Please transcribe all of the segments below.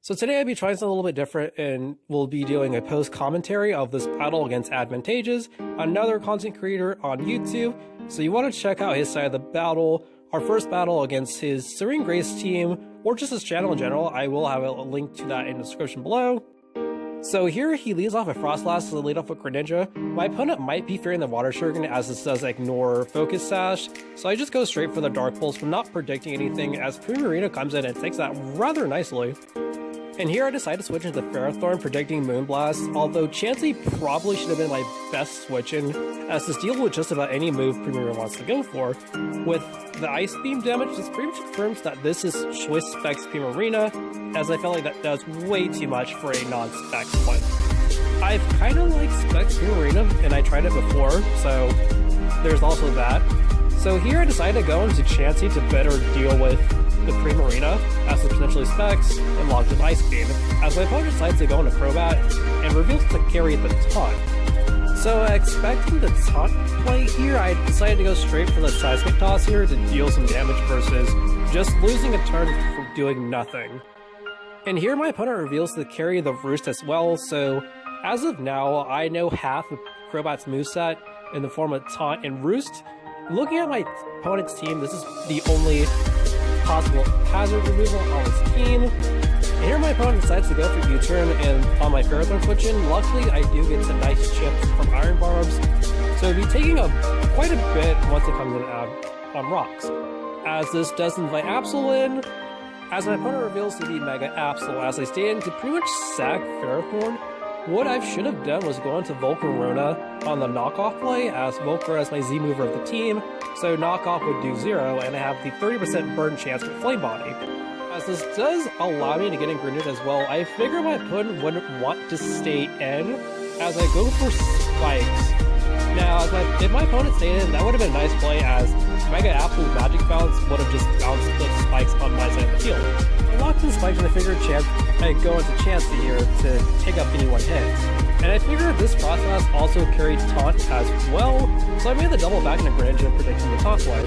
So today I'll be trying something a little bit different, and we'll be doing a post-commentary of this battle against AdvantaJeous, another content creator on YouTube. So you want to check out his side of the battle, our first battle against his Serene Grace team, or just his channel in general. I will have a link to that in the description below. So here he leads off with Frostlass to lead off with Greninja. My opponent might be fearing the Water Shuriken as this does ignore Focus Sash, so I just go straight for the Dark Pulse from not predicting anything as Pinsirite comes in and takes that rather nicely. And here I decide to switch into Ferrothron, predicting Moonblast, although Chansey probably should have been my best switch-in, as this deals with just about any move Pinsir wants to go for. With the Ice Beam damage, this pretty much confirms that this is Choice Specs Pinsirite, as I felt like that does way too much for a non-spec split. I've kind of liked Specs Pinsirite, and I tried it before, so there's also that. So here I decided to go into Chansey to better deal with the Primarina, as it's potentially Specs, and locked with Ice Beam, as my opponent decides to go into Crobat, and reveals to carry the Taunt. So expecting the Taunt play here, I decided to go straight for the Seismic Toss here to deal some damage versus just losing a turn for doing nothing. And here my opponent reveals to carry the Roost as well, so as of now, I know half of Crobat's moveset in the form of Taunt and Roost. Looking at my opponent's team, this is the only possible hazard removal on his team. And here my opponent decides to go for U-turn, and on my Ferrothron switch-in, luckily I do get some nice chips from Iron Barbs, so it'll be taking quite a bit once it comes in on rocks. As this does invite Absol in, as my opponent reveals to be Mega Absol, as I stand to pretty much sack Ferrothron. What I should have done was go into Volcarona on the knockoff play, as Volcar is my Z mover of the team, so knockoff would do 0, and I have the 30% burn chance with Flame Body. As this does allow me to get in Greninja as well, I figure my opponent wouldn't want to stay in, as I go for Spikes. Now, if my opponent stayed in, that would have been a nice play, as Mega Absolute Magic Bounce would have just bounced the Spikes on my side of the field. I locked in Spikes and I figured I'd go into Chansey here to take up any one hit. And I figured this Frostlass also carried Taunt as well, so I made the double back into Greninja predicting the Taunt play.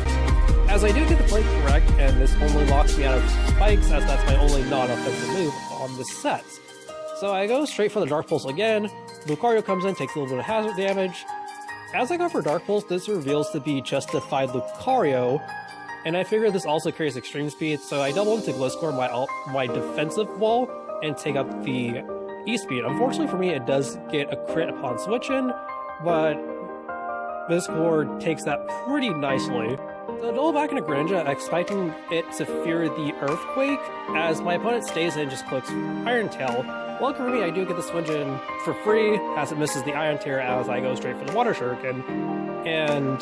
As I do get the play correct, and this only locks me out of Spikes, as that's my only non-offensive move on this set. So I go straight for the Dark Pulse again. Lucario comes in, takes a little bit of hazard damage. As I go for Dark Pulse, this reveals to be Justified Lucario, and I figure this also carries Extreme Speed, so I double into Gliscor my defensive wall and take up the E-Speed. Unfortunately for me, it does get a crit upon switch-in, but Gliscor takes that pretty nicely. So I double back into Greninja, expecting it to fear the Earthquake, as my opponent stays in and just clicks Iron Tail. Luckily for me, I do get the switch in for free, as it misses the Iron Tear as I go straight for the Water Shuriken. And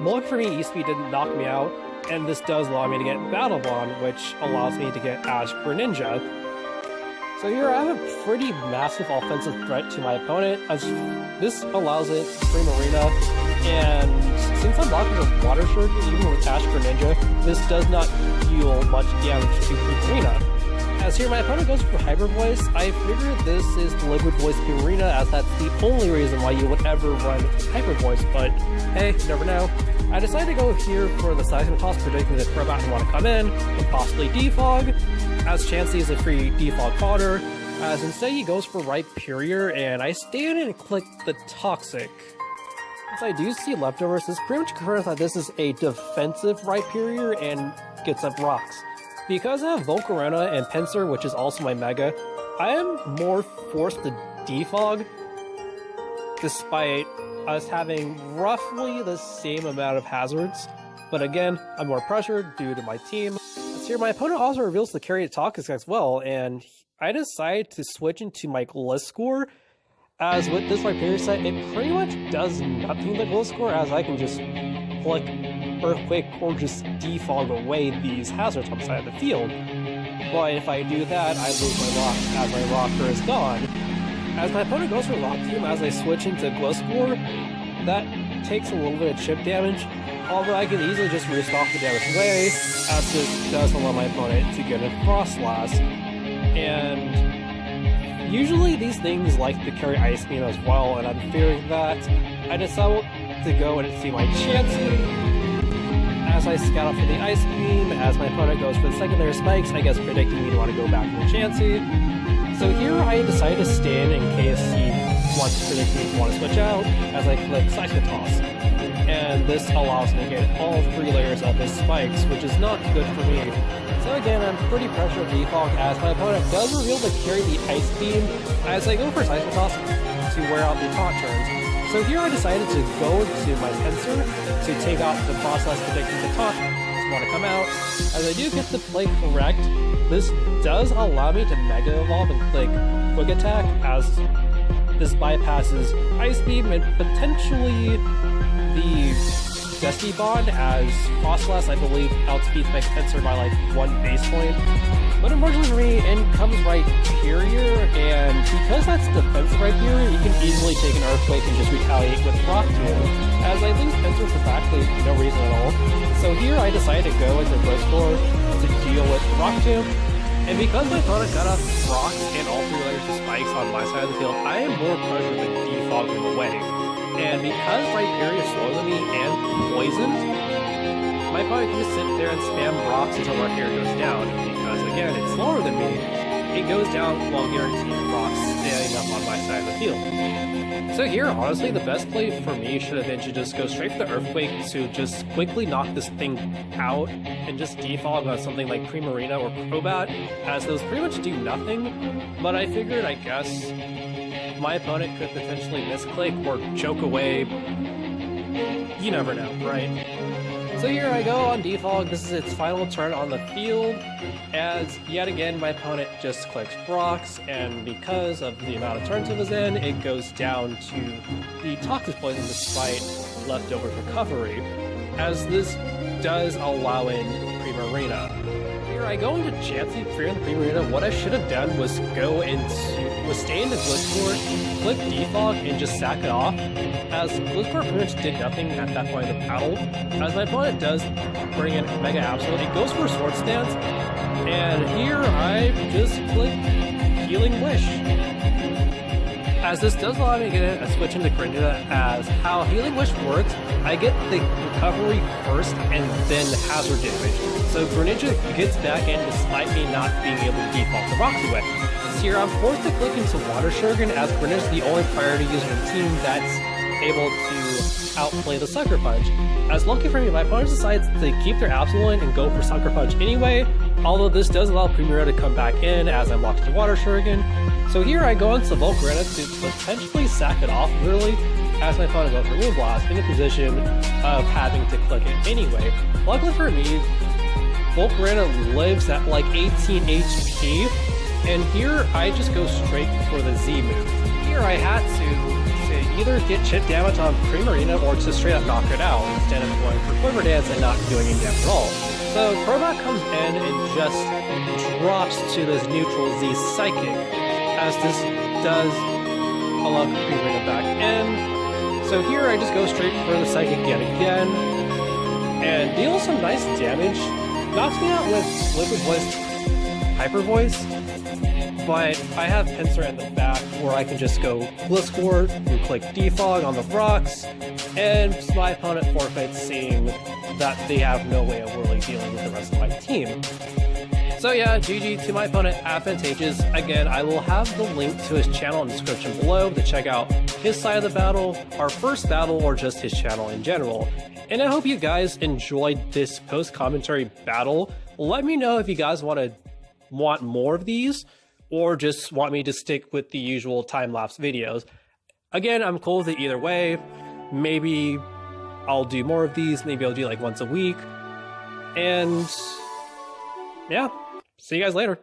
luckily for me, E-Speed didn't knock me out, and this does allow me to get Battle Bond, which allows me to get Ash Greninja. So here I have a pretty massive offensive threat to my opponent, as this allows it to Primarina, and since I'm blocking the Water Shuriken, even with Ash Greninja, this does not deal much damage to Primarina. As here my opponent goes for Hyper Voice, I figured this is the Liquid Voice Pinsirite, as that's the only reason why you would ever run Hyper Voice, but hey, you never know. I decided to go here for the Seismic Toss, predicting that Crobat would want to come in, and possibly Defog, as Chansey is a free Defog fodder, as instead he goes for Rhyperior, and I stand and click the Toxic. As I do see leftovers, this pretty much confirms that this is a defensive Rhyperior and gets up rocks. Because I have Volcarona and Pinsir, which is also my Mega, I am more forced to Defog, despite us having roughly the same amount of hazards. But again, I'm more pressured due to my team. As here, my opponent also reveals to carry a Toxic as well, and I decide to switch into my Gliscor, as with this Rhyperior set, it pretty much does nothing to Gliscor, as I can just click Earthquake or just defog away these hazards on the side of the field. But if I do that, I lose my rock, as my rocker is gone. As my opponent goes for Rock Tomb, as I switch into Gliscor, that takes a little bit of chip damage, although I can easily just roost off the damage away, as this does allow my opponent to get a Frostlass. And usually these things like to carry Ice Beam as well, and I'm fearing that. I decided to go and see my Chansey, as I scout out for the Ice Beam, as my opponent goes for the secondary spikes, I guess predicting me to want to go back to Chansey. So here I decide to stand in case he wants to predict me to want to switch out, as I click Seismic Toss. And this allows me to get all 3 layers of his spikes, which is not good for me. So again, I'm pretty pressured Defog as my opponent does reveal to carry the Ice Beam as I go for Seismic Toss to wear out the taunt turns. So here I decided to go to my Pinsir to take out the Frostlass predicting the taunt to want to come out. As I do get the play correct, this does allow me to Mega Evolve and click Quick Attack as this bypasses Ice Beam and potentially the Destiny Bond, as Frostlass, I believe, outspeeds my Pinsir by like 1 base point. But unfortunately for me, in comes Rhyperior, and because that's defensive Rhyperior, you can easily take an Earthquake and just retaliate with Rock Tomb, as I lose Pinsir for practically no reason at all. So here I decided to go into Gliscor to deal with Rock Tomb, and because my opponent got up rocks and all 3 layers of spikes on my side of the field, I am more pressured than Defog in the way. And because Rhyperior is slower than me and poisoned, my opponent can just sit there and spam rocks until Rhyperior goes down. Because again, it's slower than me, it goes down while guaranteeing rocks standing up on my side of the field. So here, honestly, the best play for me should have been to just go straight for the Earthquake to just quickly knock this thing out and just defog on something like Primarina or Crobat, as those pretty much do nothing. But I figured, I guess, my opponent could potentially misclick or choke away. You never know, right? So here I go on Defog. This is its final turn on the field, as yet again my opponent just clicks rocks, and because of the amount of turns it was in, it goes down to the Toxic Poison despite leftover recovery, as this does allow in Primarina. Here I go into Chansey, fearing the Primarina. What I should have done was stay into Gliscor, click Defog, and just sack it off, as Gliscor pretty much did nothing at that point in the battle, as my opponent does bring in Mega Absolute. It goes for a Sword Stance, and here I just click Healing Wish, as this does allow me to get a switch into Greninja. As how Healing Wish works, I get the recovery first and then hazard damage. So Greninja gets back in despite me not being able to default the rocks away. So here I'm forced to click into Water Shuriken, as Greninja is the only priority user in the team that's able to outplay the Sucker Punch. As lucky for me, my opponent decides to keep their Absolute and go for Sucker Punch anyway, although this does allow Primarina to come back in as I'm locked to Water Shuriken. So here I go into Volcarona to potentially sack it off, literally, as my opponent goes for Moonblast, in a position of having to click it anyway. Luckily for me, Volcarona lives at like 18 HP, and here I just go straight for the Z move. Here I had to either get chip damage on Primarina or to straight up knock it out, instead of going for Quiver Dance and not doing any damage at all. So Crobat comes in and just drops to this neutral Z Psychic, as this does allow Primarina back in. So here I just go straight for the Psychic yet again, and deals some nice damage. Knocks me out with Liquid Voice, Hyper Voice, but I have Pinsir in the back where I can just go Gliscor and click Defog on the rocks, and my opponent forfeits, seeing that they have no way of really dealing with the rest of my team. So yeah, GG to my opponent, AdvantaJeous. Again, I will have the link to his channel in the description below to check out his side of the battle, our first battle, or just his channel in general. And I hope you guys enjoyed this post-commentary battle. Let me know if you guys want more of these, or just want me to stick with the usual time-lapse videos. Again, I'm cool with it either way. Maybe I'll do more of these, maybe I'll do like once a week. And yeah, see you guys later.